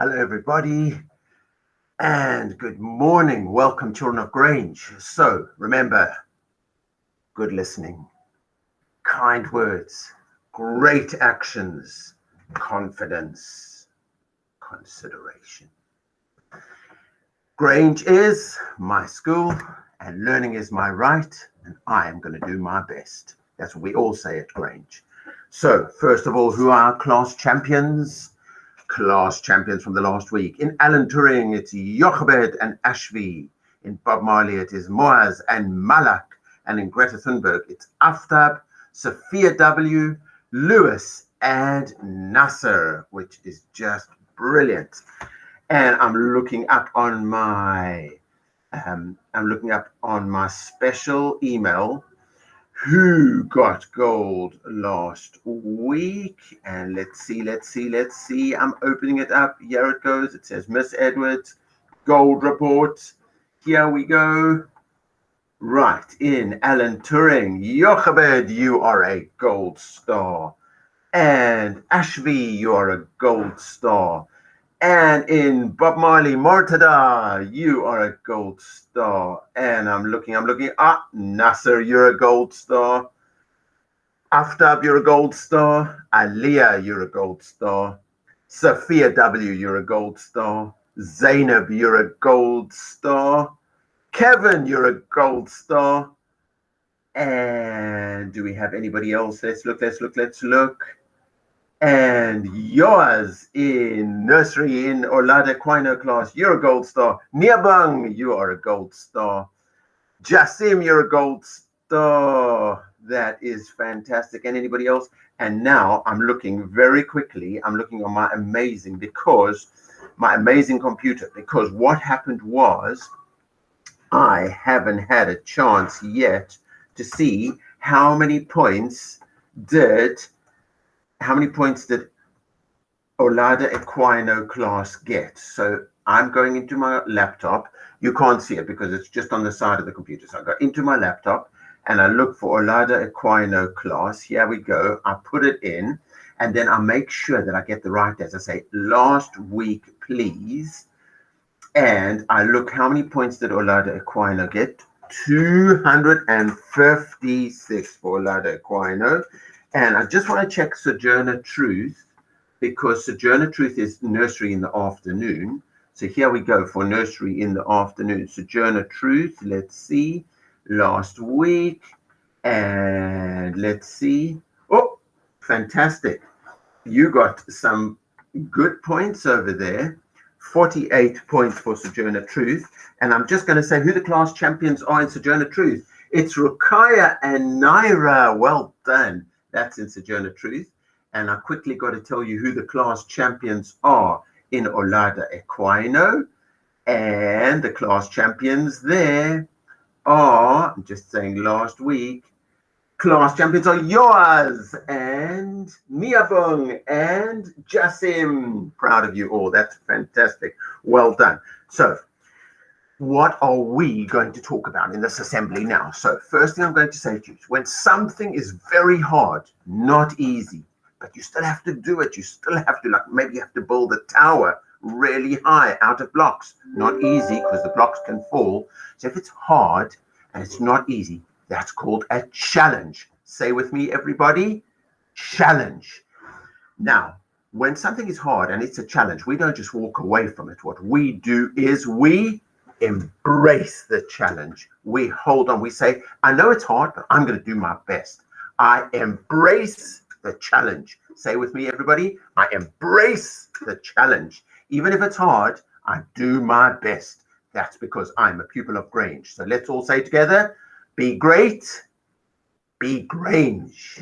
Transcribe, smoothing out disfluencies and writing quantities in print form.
Hello, everybody, and good morning. Welcome, children of Grange. So remember, good listening, kind words, great actions, confidence, consideration. Grange is my school, and learning is my right, and I am going to do my best. That's what we all say at Grange. So, first of all, who are our class champions? Class champions from the last week. In Alan Turing, it's Jochebed and Ashvi. In Bob Marley, it is Moaz and Malak. And in Greta Thunberg, it's Aftab, Sophia W., Lewis, and Nasser, which is just brilliant. And I'm looking up on my special email who got gold last week. And let's see. I'm opening it up. Here it goes. It says Miss Edwards, gold report. Here we go. Right, in Alan Turing, Jochebed, you are a gold star. And Ashvi, you are a gold star. And in Bob Marley, Mortada, you are a gold star. And I'm looking. Nasser, you're a gold star. Aftab, you're a gold star. Aliyah, you're a gold star. Sophia W., you're a gold star. Zainab, you're a gold star. Kevin, you're a gold star. And do we have anybody else? Let's look. And yours in Nursery in Olada Quino class, you're a gold star. Niabang, you are a gold star. Jasim, you're a gold star. That is fantastic. And anybody else? And now I'm looking very quickly. I'm looking on my amazing computer, because what happened was I haven't had a chance yet to see how many points did Olada Equino class get. So I'm going into my laptop. You can't see it because it's just on the side of the computer. So I go into my laptop and I look for Olada Equino class. Here we go. I put it in, and then I make sure that I get the right dates. I say last week, please. And I look, how many points did Olada Equino get? 256 for Olada Equino. And I just want to check Sojourner Truth, because Sojourner Truth is Nursery in the afternoon. So here we go for Nursery in the afternoon. Sojourner Truth, let's see, last week. And let's see. Oh, fantastic. You got some good points over there. 48 points for Sojourner Truth. And I'm just going to say who the class champions are in Sojourner Truth. It's Rukiah and Naira. Well done. That's in Sojourner Truth. And I quickly got to tell you who the class champions are in Olada Equino. And the class champions there are, I'm just saying last week, class champions are yours and Miabung and Jasim. Proud of you all. That's fantastic. Well done. So what are we going to talk about in this assembly now? So first thing I'm going to say to you is, when something is very hard, not easy, but you still have to do it. You still have to, maybe you have to build a tower really high out of blocks. Not easy, because the blocks can fall. So if it's hard and it's not easy, that's called a challenge. Say with me, everybody, challenge. Now, when something is hard and it's a challenge, we don't just walk away from it. What we do is we embrace the challenge. We hold on. We say, I know it's hard, but I'm going to do my best. I embrace the challenge. Say with me, everybody, I embrace the challenge. Even if it's hard, I do my best. That's because I'm a pupil of Grange. So let's all say together, be great, be Grange.